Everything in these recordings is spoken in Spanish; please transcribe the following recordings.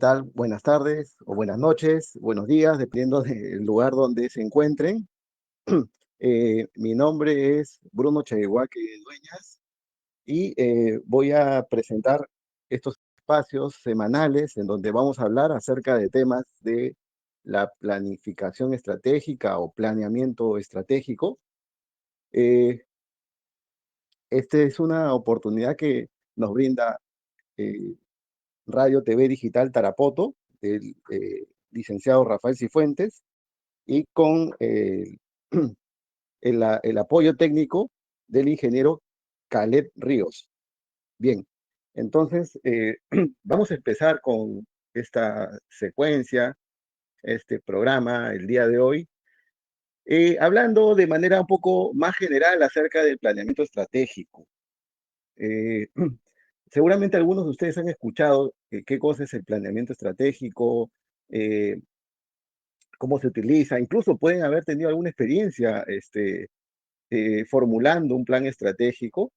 tal? Buenas tardes o buenas noches, buenos días, dependiendo del lugar donde se encuentren. Mi nombre es Bruno Chaguaque Dueñas y voy a presentar estos espacios semanales en donde vamos a hablar acerca de temas de la planificación estratégica o planeamiento estratégico. Eh, Esta es una oportunidad que nos brinda eh, Radio TV Digital Tarapoto, del licenciado Rafael Cifuentes, y con el apoyo técnico del ingeniero Caleb Ríos. Bien, entonces vamos a empezar con esta secuencia, este programa el día de hoy, hablando de manera un poco más general acerca del planeamiento estratégico. Eh, Seguramente algunos de ustedes han escuchado qué cosa es el planeamiento estratégico, eh, cómo se utiliza, incluso pueden haber tenido alguna experiencia formulando un plan estratégico,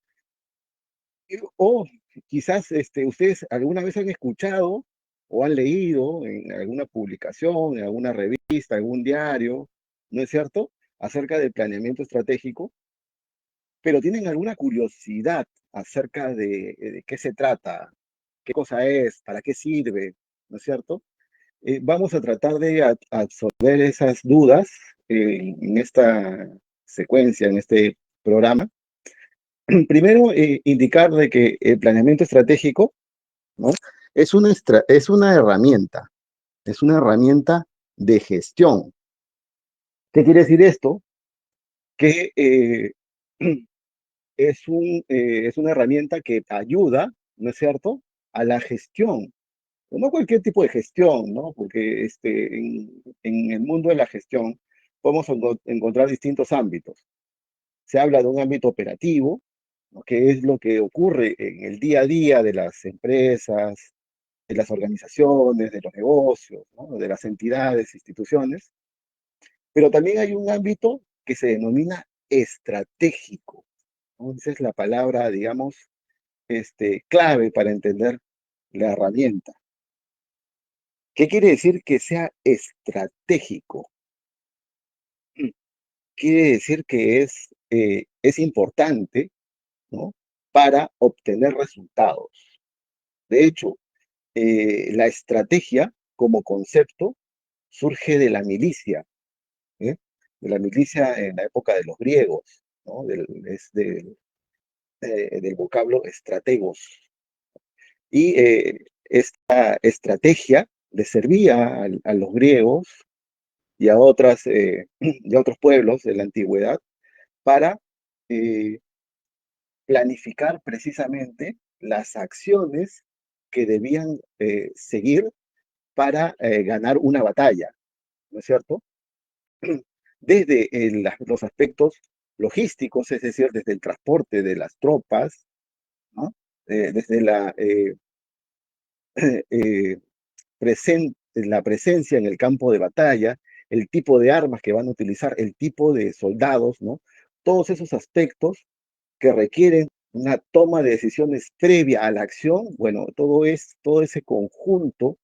o quizás ustedes alguna vez han escuchado o han leído en alguna publicación, en alguna revista, algún diario, ¿no es cierto?, acerca del planeamiento estratégico, pero tienen alguna curiosidad acerca de qué se trata, qué cosa es, para qué sirve, ¿no es cierto? Vamos a tratar de absorber esas dudas en esta secuencia, en este programa. Primero, indicar de que el planeamiento estratégico, ¿no?, es una herramienta de gestión. ¿Qué quiere decir esto? Que es una herramienta que ayuda, ¿no es cierto?, a la gestión. No cualquier tipo de gestión, ¿no? Porque en el mundo de la gestión podemos encontrar distintos ámbitos. Se habla de un ámbito operativo, ¿no?, que es lo que ocurre en el día a día de las empresas, de las organizaciones, de los negocios, ¿no?, de las entidades, instituciones. Pero también hay un ámbito que se denomina estratégico, ¿no? Esa es la palabra, digamos, clave para entender la herramienta. ¿Qué quiere decir que sea estratégico? Quiere decir que es importante, ¿no?, para obtener resultados. De hecho, la estrategia como concepto surge de la milicia, ¿eh? De la milicia en la época de los griegos, ¿no? Del vocablo estrategos. Y esta estrategia le servía a los griegos y a, y a otros pueblos de la antigüedad para eh, planificar precisamente las acciones que debían seguir para ganar una batalla, ¿no es cierto? Desde los aspectos logísticos, es decir, desde el transporte de las tropas, ¿no? Desde eh, la presencia en el campo de batalla, el tipo de armas que van a utilizar, el tipo de soldados, ¿no? Todos esos aspectos que requieren una toma de decisiones previa a la acción, bueno, todo ese conjunto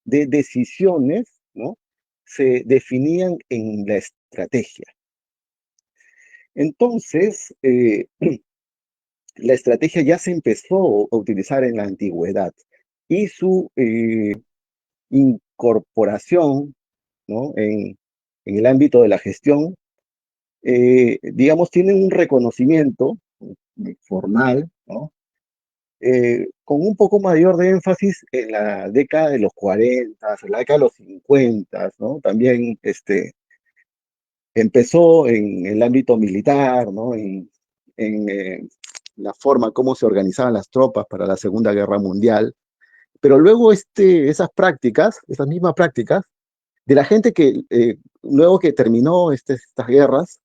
de decisiones, ¿no?, se definían en la estrategia. Entonces, la estrategia ya se empezó a utilizar en la antigüedad y su incorporación, ¿no?, en el ámbito de la gestión, digamos, tiene un reconocimiento formal, ¿no?, con un poco mayor de énfasis en la década de los 40, en la década de los 50, ¿no? También empezó en el ámbito militar, ¿no? En la forma como se organizaban las tropas para la Segunda Guerra Mundial. Pero luego esas prácticas, esas mismas prácticas, de la gente que luego que terminó estas guerras,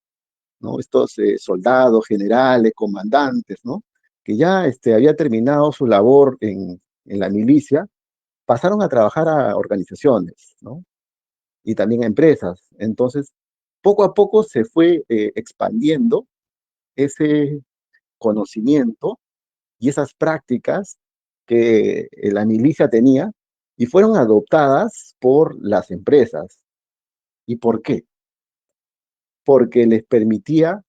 ¿no?, estos soldados, generales, comandantes, ¿no?, que ya había terminado su labor en la milicia, pasaron a trabajar a organizaciones, ¿no?, y también a empresas. Entonces, poco a poco se fue expandiendo ese conocimiento y esas prácticas que la milicia tenía, y fueron adoptadas por las empresas. ¿Y por qué? Porque les permitía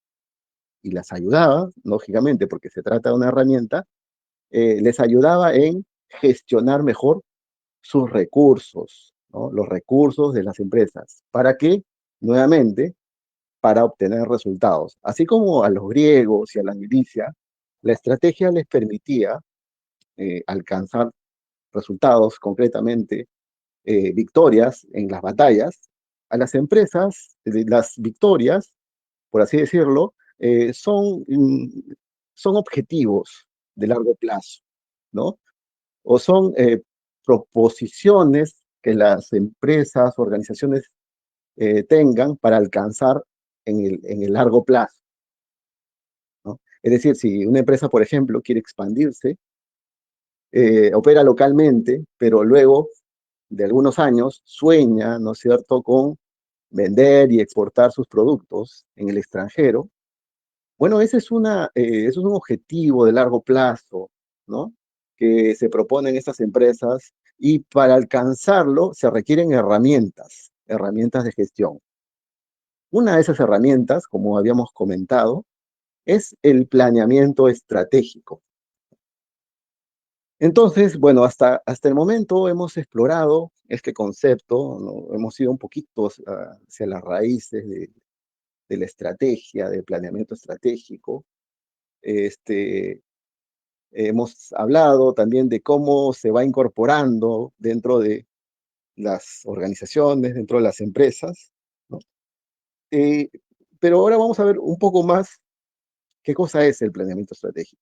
y las ayudaba, lógicamente, porque se trata de una herramienta, les ayudaba en gestionar mejor sus recursos, ¿no? Los recursos de las empresas. ¿Para qué? Nuevamente, para obtener resultados. Así como a los griegos y a la milicia, la estrategia les permitía alcanzar resultados, concretamente victorias en las batallas. A las empresas, las victorias, por así decirlo, son objetivos de largo plazo, ¿no? O son proposiciones que las empresas, organizaciones tengan para alcanzar en el largo plazo, ¿no? Es decir, si una empresa, por ejemplo, quiere expandirse, opera localmente, pero luego de algunos años sueña, ¿no es cierto?, con vender y exportar sus productos en el extranjero. Bueno, ese es un objetivo de largo plazo, ¿no? Que se proponen estas empresas y para alcanzarlo se requieren herramientas de gestión. Una de esas herramientas, como habíamos comentado, es el planeamiento estratégico. Entonces, bueno, hasta el momento hemos explorado este concepto, ¿no? Hemos ido un poquito hacia las raíces de la estrategia, del planeamiento estratégico. Este, Hemos hablado también de cómo se va incorporando dentro de las organizaciones, dentro de las empresas, ¿no? Eh, pero ahora vamos a ver un poco más qué cosa es el planeamiento estratégico.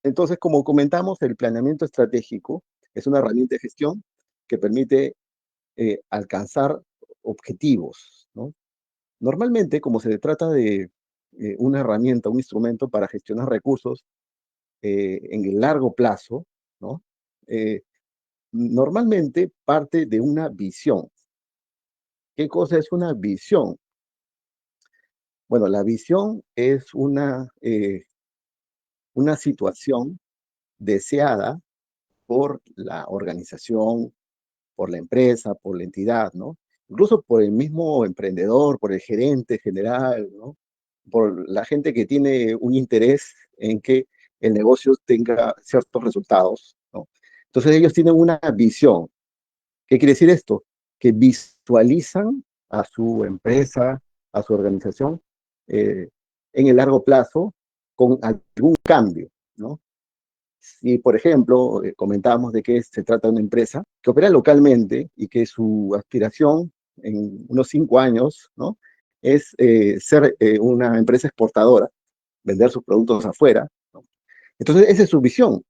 Entonces, como comentamos, el planeamiento estratégico es una herramienta de gestión que permite alcanzar objetivos, ¿no? Normalmente, como se trata de una herramienta, un instrumento para gestionar recursos en el largo plazo, ¿no? Eh, Normalmente parte de una visión. ¿Qué cosa es una visión? Bueno, la visión es una situación deseada por la organización, por la empresa, por la entidad, ¿no? Incluso por el mismo emprendedor, por el gerente general, ¿no? Por la gente que tiene un interés en que el negocio tenga ciertos resultados, ¿no? Entonces ellos tienen una visión. ¿Qué quiere decir esto? Que visualizan a su empresa, a su organización, eh, en el largo plazo con algún cambio, ¿no? Si, por ejemplo, comentábamos de que se trata de una empresa que opera localmente y que su aspiración en unos 5 años, ¿no?, es ser una empresa exportadora, vender sus productos afuera, ¿no? Entonces, esa es su visión, ¿no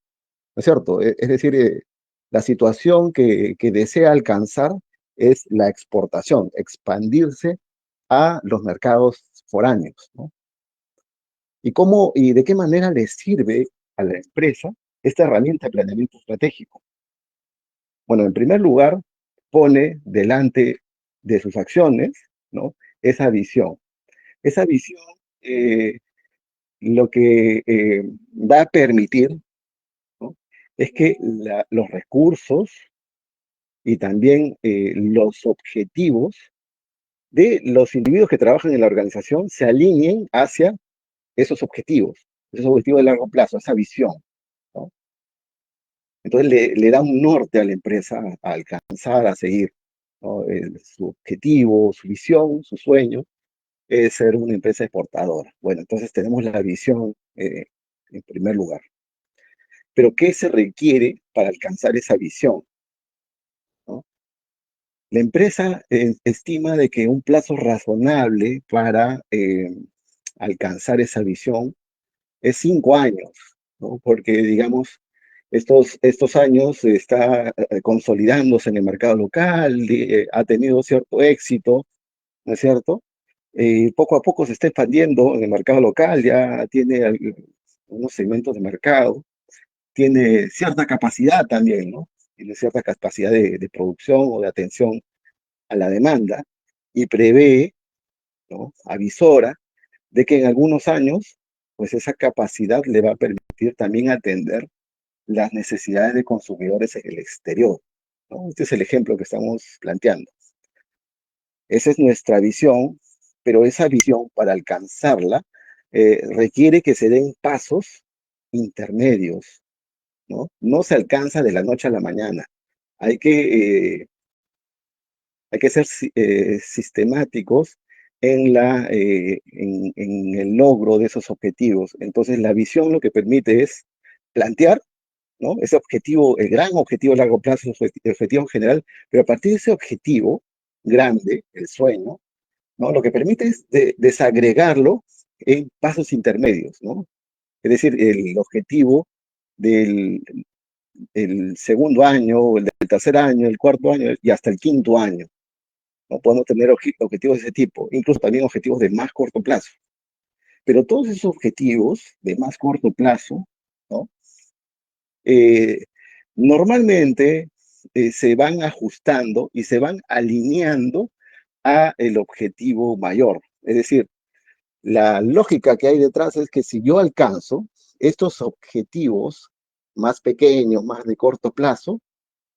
es cierto? Es decir, la situación que desea alcanzar es la exportación, expandirse a los mercados foráneos, ¿no? Y de qué manera le sirve a la empresa esta herramienta de planeamiento estratégico? Bueno, en primer lugar, pone delante de sus acciones, ¿no?, esa visión. Esa visión eh, lo que va a permitir, ¿no?, es que los recursos y también los objetivos de los individuos que trabajan en la organización se alineen hacia esos objetivos de largo plazo, esa visión, ¿no? Entonces le da un norte a la empresa a alcanzar, a seguir, ¿no? Su objetivo, su visión, su sueño es ser una empresa exportadora. Bueno, entonces tenemos la visión en primer lugar. Pero ¿qué se requiere para alcanzar esa visión, ¿no? La empresa estima de que un plazo razonable para alcanzar esa visión es 5 años, ¿no? Porque, digamos, estos años está consolidándose en el mercado local, ha tenido cierto éxito, ¿no es cierto? Poco a poco se está expandiendo en el mercado local, ya tiene unos segmentos de mercado, tiene cierta capacidad también, ¿no? Tiene cierta capacidad de producción o de atención a la demanda y prevé, ¿no?, avisora de que en algunos años, pues esa capacidad le va a permitir también atender las necesidades de consumidores en el exterior, ¿no? Este es el ejemplo que estamos planteando. Esa es nuestra visión, pero esa visión, para alcanzarla, requiere que se den pasos intermedios, ¿no? No se alcanza de la noche a la mañana. Hay que, hay que ser sistemáticos en el logro de esos objetivos. Entonces, la visión lo que permite es plantear, ¿no? Ese objetivo, el gran objetivo a largo plazo, el objetivo general, pero a partir de ese objetivo grande, el sueño, ¿no? Lo que permite es desagregarlo en pasos intermedios, ¿no? Es decir, el objetivo del el segundo año, el del tercer año, el cuarto año y hasta el quinto año. No podemos tener objetivos de ese tipo, incluso también objetivos de más corto plazo. Pero todos esos objetivos de más corto plazo, ¿no? Eh, normalmente se van ajustando y se van alineando a el objetivo mayor. Es decir, la lógica que hay detrás es que si yo alcanzo estos objetivos más pequeños, más de corto plazo,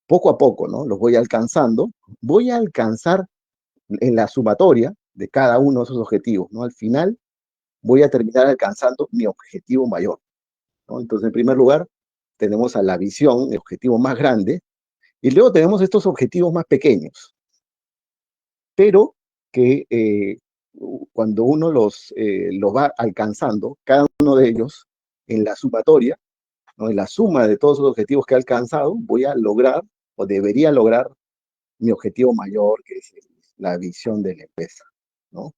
poco a poco, ¿no? Los voy alcanzando, voy a alcanzar en la sumatoria de cada uno de esos objetivos, ¿no? Al final voy a terminar alcanzando mi objetivo mayor, ¿no? Entonces, en primer lugar, tenemos a la visión, el objetivo más grande, y luego tenemos estos objetivos más pequeños, pero que cuando uno los va alcanzando, cada uno de ellos, en la sumatoria, ¿no? En la suma de todos los objetivos que he alcanzado, voy a lograr o debería lograr mi objetivo mayor, que es la visión de la empresa, ¿no?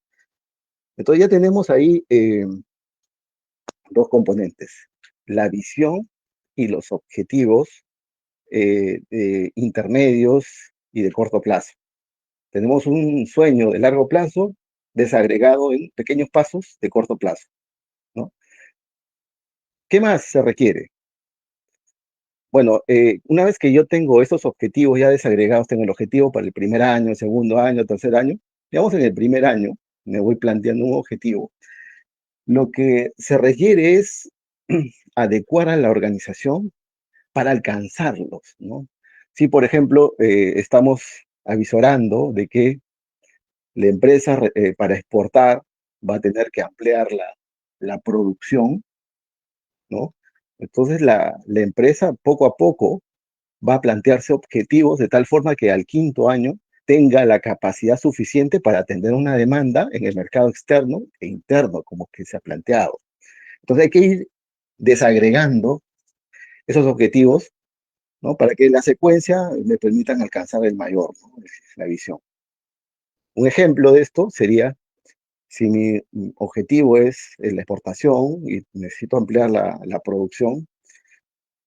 Entonces ya tenemos ahí dos componentes, la visión y los objetivos intermedios y de corto plazo. Tenemos un sueño de largo plazo desagregado en pequeños pasos de corto plazo, ¿no? ¿Qué más se requiere? Bueno, una vez que yo tengo estos objetivos ya desagregados, tengo el objetivo para el primer año, el segundo año, el tercer año, digamos en el primer año me voy planteando un objetivo. Lo que se requiere es adecuar a la organización para alcanzarlos, ¿no? Si, por ejemplo, estamos avisorando de que la empresa para exportar va a tener que ampliar la producción, ¿no? Entonces la empresa poco a poco va a plantearse objetivos de tal forma que al quinto año tenga la capacidad suficiente para atender una demanda en el mercado externo e interno, como que se ha planteado. Entonces hay que ir desagregando esos objetivos, ¿no? Para que la secuencia me permitan alcanzar el mayor, ¿no? La visión. Un ejemplo de esto sería, si mi objetivo es la exportación y necesito ampliar la producción,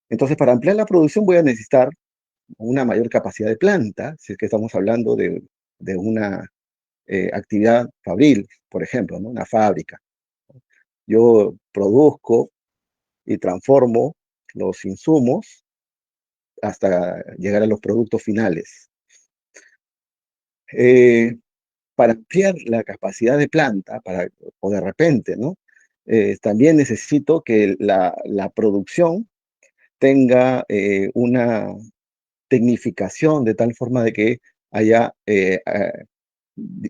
entonces para ampliar la producción voy a necesitar una mayor capacidad de planta, si es que estamos hablando de una actividad fabril, por ejemplo, ¿no? Una fábrica. Yo produzco y transformo los insumos hasta llegar a los productos finales. Eh, para ampliar la capacidad de planta, o de repente, ¿no? También necesito que la producción tenga una tecnificación de tal forma de que haya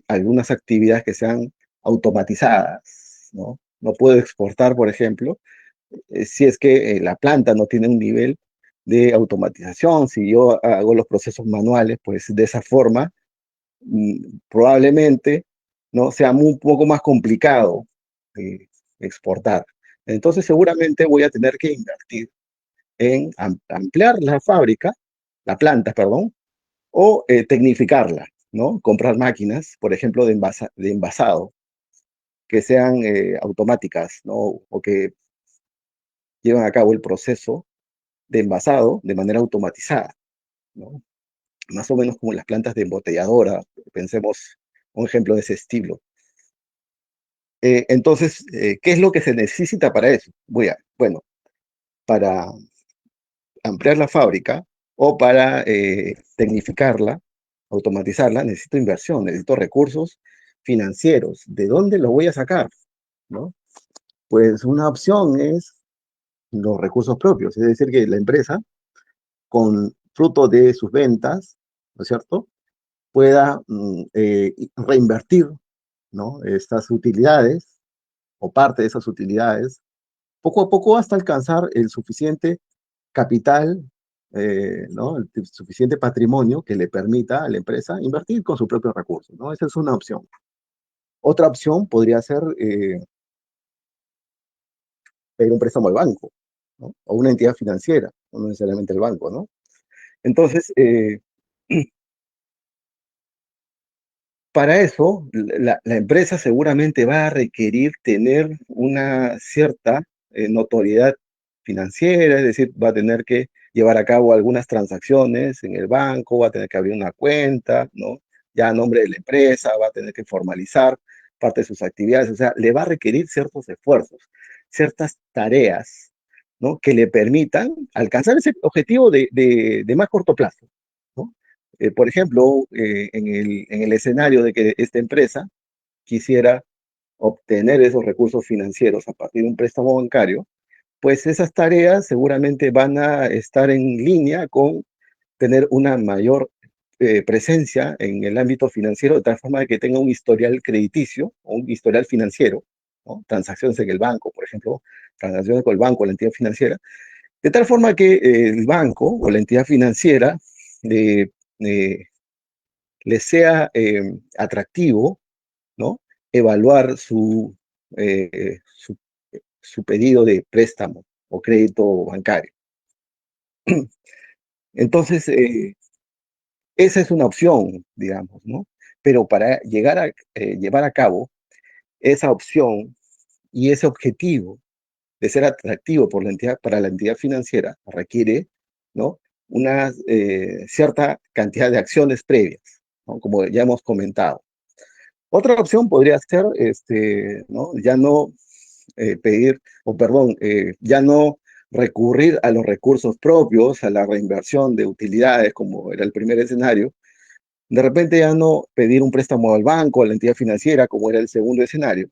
algunas actividades que sean automatizadas, ¿no? No puedo exportar, por ejemplo, si es que la planta no tiene un nivel de automatización. Si yo hago los procesos manuales, pues de esa forma probablemente no sea un poco más complicado exportar. Entonces seguramente voy a tener que invertir en ampliar la fábrica, la planta, perdón, o tecnificarla, ¿no? Comprar máquinas, por ejemplo, de envasado, que sean automáticas, ¿no? O que llevan a cabo el proceso de envasado de manera automatizada, ¿no? Más o menos como las plantas de embotelladora, pensemos un ejemplo de ese estilo. Entonces, ¿qué es lo que se necesita para eso? Bueno, para ampliar la fábrica o para tecnificarla, automatizarla, necesito inversión, necesito recursos financieros. ¿De dónde los voy a sacar? ¿No? Pues una opción es los recursos propios, es decir, que la empresa, con fruto de sus ventas, ¿no es cierto?, pueda reinvertir, ¿no?, estas utilidades o parte de esas utilidades poco a poco hasta alcanzar el suficiente capital, ¿no?, el suficiente patrimonio que le permita a la empresa invertir con sus propios recursos, ¿no? Esa es una opción. Otra opción podría ser pedir un préstamo al banco, ¿no?, o una entidad financiera, no necesariamente el banco, ¿no? Entonces, para eso, la empresa seguramente va a requerir tener una cierta notoriedad financiera, es decir, va a tener que llevar a cabo algunas transacciones en el banco, va a tener que abrir una cuenta, ¿no? Ya a nombre de la empresa, va a tener que formalizar parte de sus actividades, o sea, le va a requerir ciertos esfuerzos, ciertas tareas, ¿no?, que le permitan alcanzar ese objetivo de más corto plazo, ¿no? Por ejemplo, en el escenario de que esta empresa quisiera obtener esos recursos financieros a partir de un préstamo bancario, pues esas tareas seguramente van a estar en línea con tener una mayor presencia en el ámbito financiero, de tal forma de que tenga un historial crediticio o un historial financiero, ¿no?, transacciones en el banco, por ejemplo, transacciones con el banco, la entidad financiera, de tal forma que el banco o la entidad financiera eh, eh, les sea atractivo, ¿no?, evaluar su pedido de préstamo o crédito bancario. Entonces, esa es una opción, digamos, ¿no? Pero para llegar a llevar a cabo esa opción y ese objetivo de ser atractivo por la entidad, para la entidad financiera, requiere, ¿no?, una cierta cantidad de acciones previas, ¿no?, como ya hemos comentado. Otra opción podría ser, ¿no?, ya no pedir, o perdón, ya no recurrir a los recursos propios, a la reinversión de utilidades, como era el primer escenario. De repente ya no pedir un préstamo al banco, a la entidad financiera, como era el segundo escenario,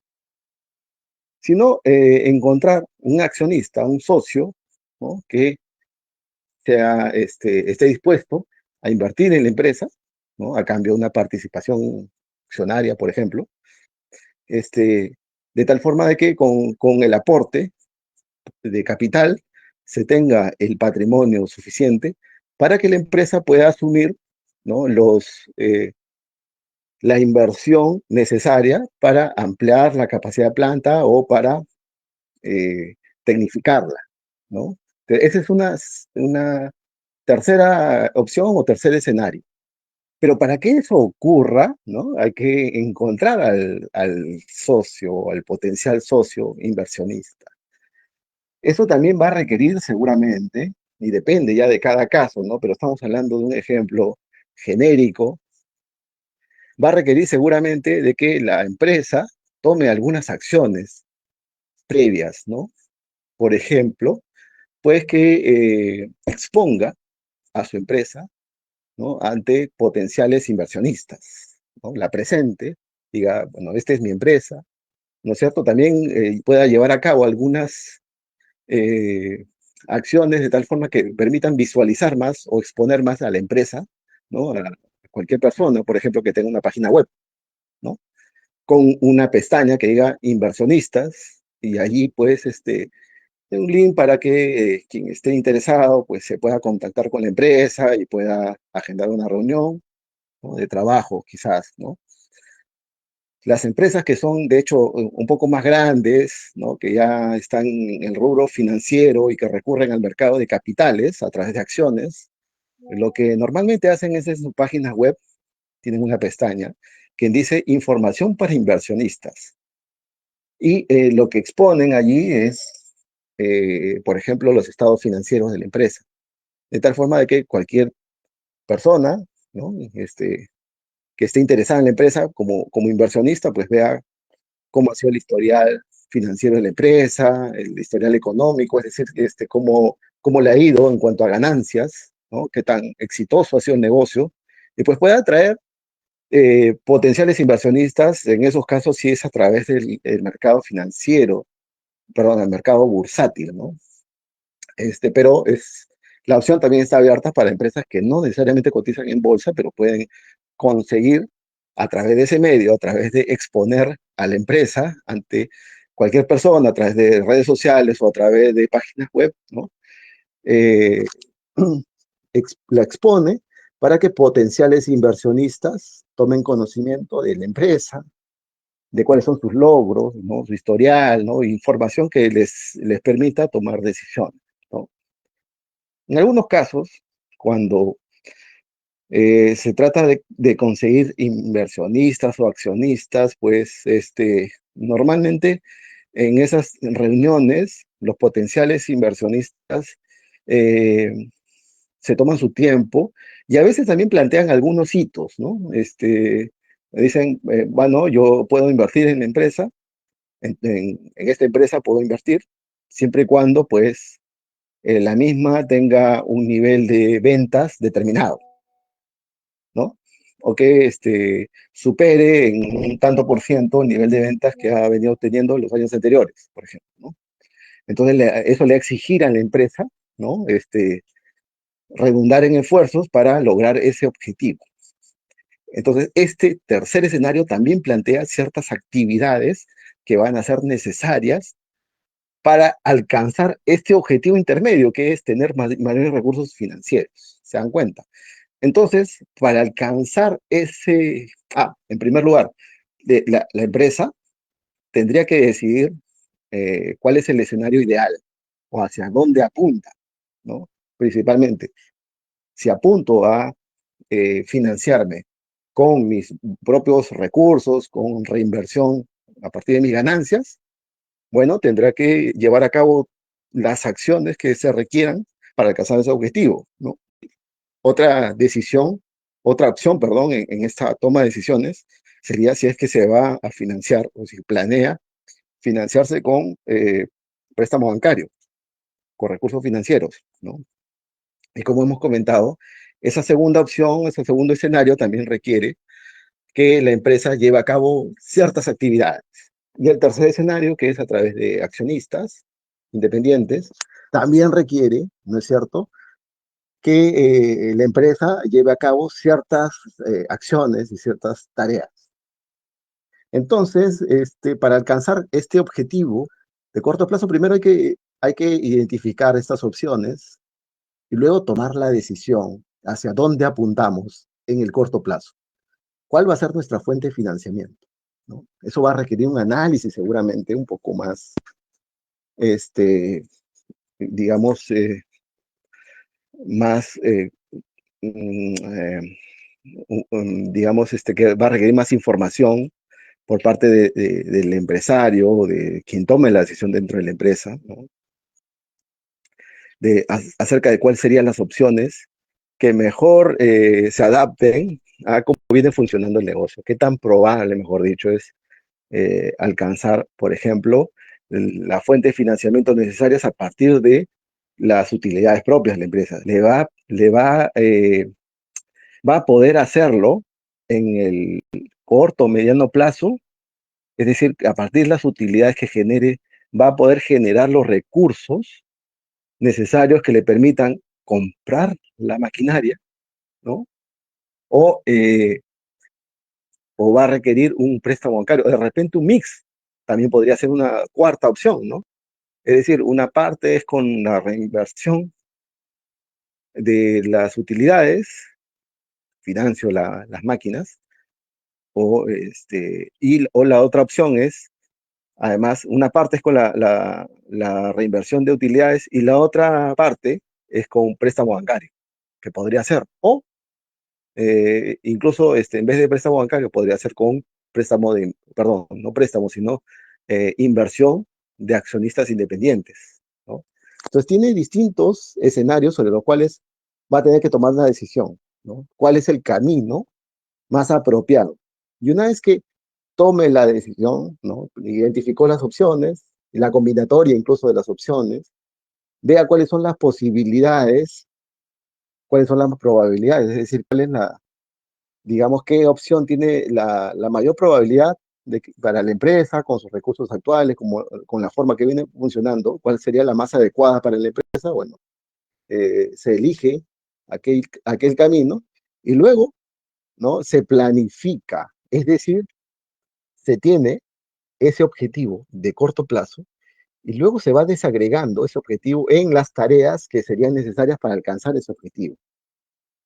sino encontrar un accionista, un socio, ¿no?, que esté dispuesto a invertir en la empresa, ¿no?, a cambio de una participación accionaria, por ejemplo, de tal forma de que con el aporte de capital se tenga el patrimonio suficiente para que la empresa pueda asumir, ¿no?, la inversión necesaria para ampliar la capacidad de planta o para tecnificarla, ¿no? Esa es una tercera opción o tercer escenario. Pero para que eso ocurra, ¿no?, hay que encontrar al socio, al potencial socio inversionista. Eso también va a requerir seguramente, y depende ya de cada caso, ¿no?, pero estamos hablando de un ejemplo genérico, va a requerir seguramente de que la empresa tome algunas acciones previas, ¿no? Por ejemplo, pues que exponga a su empresa, ¿no?, ante potenciales inversionistas, ¿no? La presente, diga, bueno, esta es mi empresa, ¿no es cierto? También pueda llevar a cabo algunas eh, acciones de tal forma que permitan visualizar más o exponer más a la empresa, ¿no?, a cualquier persona, por ejemplo, que tenga una página web, ¿no?, con una pestaña que diga inversionistas, y allí pues un link para que quien esté interesado pues se pueda contactar con la empresa y pueda agendar una reunión, ¿no?, de trabajo quizás, ¿no? Las empresas que son, de hecho, un poco más grandes, ¿no?, que ya están en el rubro financiero y que recurren al mercado de capitales a través de acciones, lo que normalmente hacen es en su página web, tienen una pestaña que dice información para inversionistas. Y lo que exponen allí es, por ejemplo, los estados financieros de la empresa, de tal forma de que cualquier persona, ¿no?, que esté interesada en la empresa como inversionista, pues vea cómo ha sido el historial financiero de la empresa, el historial económico, es decir, cómo le ha ido en cuanto a ganancias, ¿no?, qué tan exitoso ha sido el negocio, y pues pueda atraer potenciales inversionistas, en esos casos si es a través del mercado financiero, perdón, el mercado bursátil, ¿no? Pero la opción también está abierta para empresas que no necesariamente cotizan en bolsa, pero pueden conseguir a través de ese medio, a través de exponer a la empresa ante cualquier persona, a través de redes sociales o a través de páginas web, ¿no? Eh, la expone para que potenciales inversionistas tomen conocimiento de la empresa, de cuáles son sus logros, ¿no? Su historial, ¿no? Información que les permita tomar decisiones, ¿no? En algunos casos, cuando se trata de conseguir inversionistas o accionistas, pues normalmente en esas reuniones los potenciales inversionistas eh, se toman su tiempo y a veces también plantean algunos hitos, ¿no? Dicen, bueno, yo puedo invertir en la empresa, en esta empresa puedo invertir, siempre y cuando, pues, la misma tenga un nivel de ventas determinado, ¿no? O que supere en un tanto por ciento el nivel de ventas que ha venido teniendo en los años anteriores, por ejemplo, ¿no? Entonces, eso le va a exigir a la empresa, ¿no? Redundar en esfuerzos para lograr ese objetivo. Entonces, este tercer escenario también plantea ciertas actividades que van a ser necesarias para alcanzar este objetivo intermedio, que es tener mayores recursos financieros. ¿Se dan cuenta? Entonces, para alcanzar en primer lugar, la empresa tendría que decidir cuál es el escenario ideal o hacia dónde apunta, ¿no? Principalmente, si apunto a financiarme con mis propios recursos, con reinversión a partir de mis ganancias, bueno, tendrá que llevar a cabo las acciones que se requieran para alcanzar ese objetivo, ¿no? Otra decisión, otra opción, perdón, en esta toma de decisiones sería si es que se va a financiar o si planea financiarse con préstamo bancario, con recursos financieros, ¿no? Y como hemos comentado, esa segunda opción, ese segundo escenario también requiere que la empresa lleve a cabo ciertas actividades. Y el tercer escenario, que es a través de accionistas independientes, también requiere, ¿no es cierto?, que la empresa lleve a cabo ciertas acciones y ciertas tareas. Entonces, para alcanzar este objetivo de corto plazo, primero hay que identificar estas opciones y luego tomar la decisión hacia dónde apuntamos en el corto plazo. ¿Cuál va a ser nuestra fuente de financiamiento? ¿No? Eso va a requerir un análisis seguramente un poco más, este, digamos, más, digamos, que va a requerir más información por parte del empresario o de quien tome la decisión dentro de la empresa, ¿no? Acerca de cuáles serían las opciones que mejor se adapten a cómo viene funcionando el negocio. Qué tan probable, mejor dicho, es alcanzar, por ejemplo, la fuente de financiamiento necesarias a partir de las utilidades propias de la empresa. Va a poder hacerlo en el corto o mediano plazo, es decir, a partir de las utilidades que genere, va a poder generar los recursos necesarios que le permitan comprar la maquinaria, ¿no? O, eh, o va a requerir un préstamo bancario, de repente un mix, también podría ser una cuarta opción, ¿no? Es decir, una parte es con la reinversión de las utilidades, financio las máquinas, o la otra opción es, además, una parte es con la reinversión de utilidades y la otra parte es con un préstamo bancario, que podría ser. O incluso en vez de préstamo bancario, podría ser con préstamo perdón, no préstamo, sino inversión de accionistas independientes, ¿no? Entonces tiene distintos escenarios sobre los cuales va a tener que tomar una decisión, ¿no? ¿Cuál es el camino más apropiado? Y una vez que tome la decisión, ¿no? Identificó las opciones, y la combinatoria incluso de las opciones, vea cuáles son las posibilidades, cuáles son las probabilidades, es decir, cuál es digamos, qué opción tiene la mayor probabilidad para la empresa, con sus recursos actuales, con la forma que viene funcionando, cuál sería la más adecuada para la empresa, bueno, se elige aquel camino y luego, ¿no? Se planifica, es decir, se tiene ese objetivo de corto plazo y luego se va desagregando ese objetivo en las tareas que serían necesarias para alcanzar ese objetivo,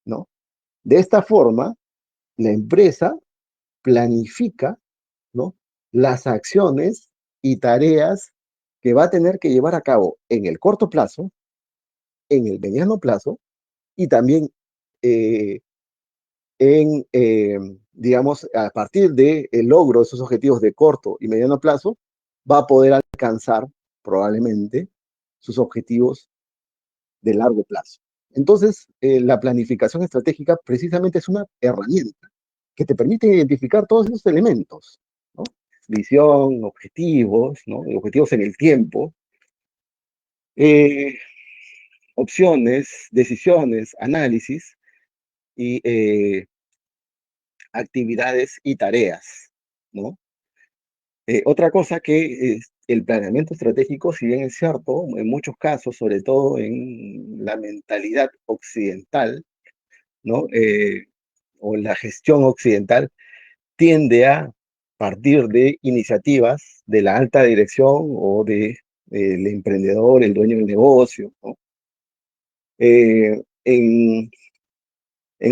¿no? De esta forma, la empresa planifica, ¿no? Las acciones y tareas que va a tener que llevar a cabo en el corto plazo, en el mediano plazo y también eh, digamos, a partir del logro de esos objetivos de corto y mediano plazo, va a poder alcanzar probablemente sus objetivos de largo plazo. Entonces, la planificación estratégica precisamente es una herramienta que te permite identificar todos esos elementos, ¿no? Visión, objetivos, ¿no? Objetivos en el tiempo, eh, opciones, decisiones, análisis y actividades y tareas, ¿no? Otra cosa que el planeamiento estratégico, si bien es cierto, en muchos casos, sobre todo en la mentalidad occidental, ¿no? O la gestión occidental, tiende a partir de iniciativas de la alta dirección o de el emprendedor, el dueño del negocio, ¿no? En,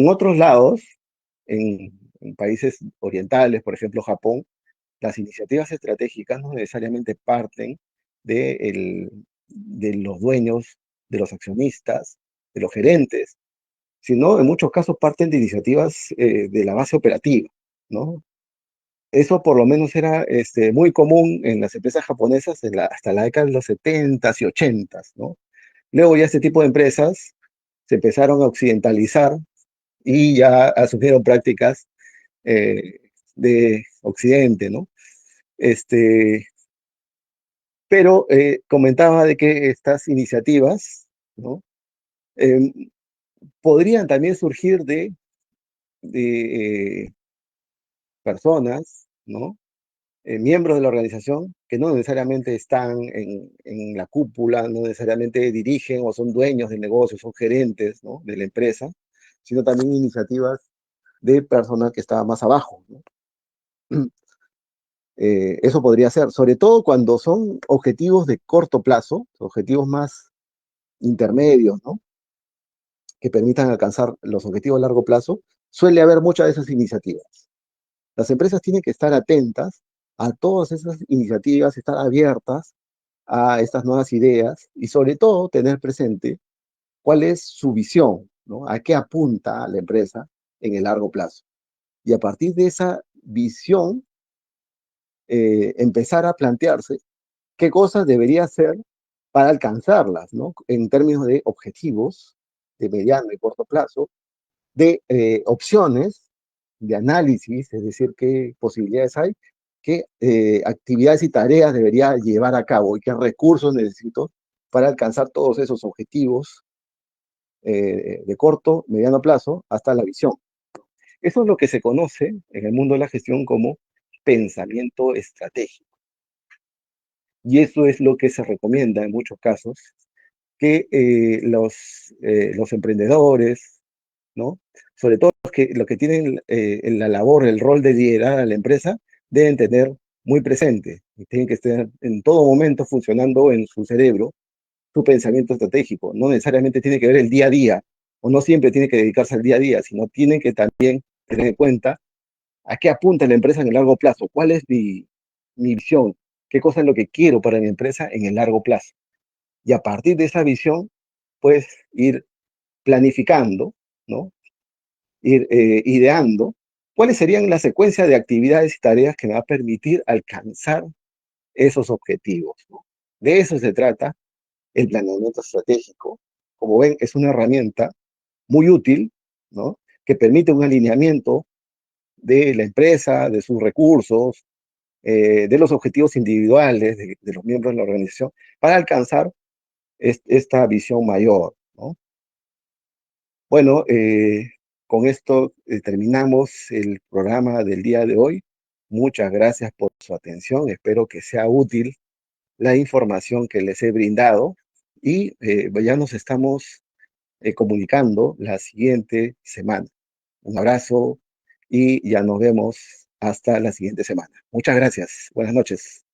otros lados, en países orientales, por ejemplo Japón, las iniciativas estratégicas no necesariamente parten de, de los dueños, de los accionistas, de los gerentes, sino en muchos casos parten de iniciativas de la base operativa, ¿no? Eso por lo menos era muy común en las empresas japonesas hasta la década de los 70 y 80, ¿no? Luego ya este tipo de empresas se empezaron a occidentalizar y ya asumieron prácticas eh, de Occidente, ¿no? Este, pero comentaba de que estas iniciativas, ¿no? Eh, podrían también surgir de personas, ¿no? Miembros de la organización que no necesariamente están en la cúpula, no necesariamente dirigen o son dueños del negocio, son gerentes, ¿no? De la empresa, sino también iniciativas de personas que estaban más abajo, ¿no? Eso podría ser, sobre todo cuando son objetivos de corto plazo, objetivos más intermedios, ¿no? Que permitan alcanzar los objetivos a largo plazo, suele haber muchas de esas iniciativas. Las empresas tienen que estar atentas a todas esas iniciativas, estar abiertas a estas nuevas ideas y sobre todo tener presente cuál es su visión, ¿no? A qué apunta la empresa en el largo plazo. Y a partir de esa visión, empezar a plantearse qué cosas debería hacer para alcanzarlas, ¿no? En términos de objetivos de mediano y corto plazo, de opciones, de análisis, es decir, qué posibilidades hay, qué actividades y tareas debería llevar a cabo y qué recursos necesito para alcanzar todos esos objetivos de corto, mediano plazo, hasta la visión. Eso es lo que se conoce en el mundo de la gestión como pensamiento estratégico. Y eso es lo que se recomienda en muchos casos, que los emprendedores, ¿no? Sobre todo los que tienen la labor, el rol de liderar a la empresa, deben tener muy presente, y tienen que estar en todo momento funcionando en su cerebro su pensamiento estratégico. No necesariamente tiene que ver el día a día, o no siempre tiene que dedicarse al día a día, sino tienen que también tener en cuenta a qué apunta la empresa en el largo plazo, cuál es mi visión, qué cosa es lo que quiero para mi empresa en el largo plazo. Y a partir de esa visión, pues ir planificando, ¿no? Ir ideando cuáles serían la secuencia de actividades y tareas que me va a permitir alcanzar esos objetivos, ¿no? De eso se trata el planeamiento estratégico. Como ven, es una herramienta muy útil, ¿no? Que permite un alineamiento de la empresa, de sus recursos, de los objetivos individuales de los miembros de la organización, para alcanzar esta visión mayor, ¿no? Bueno, con esto terminamos el programa del día de hoy. Muchas gracias por su atención. Espero que sea útil la información que les he brindado y ya nos estamos comunicando la siguiente semana. Un abrazo y ya nos vemos hasta la siguiente semana. Muchas gracias. Buenas noches.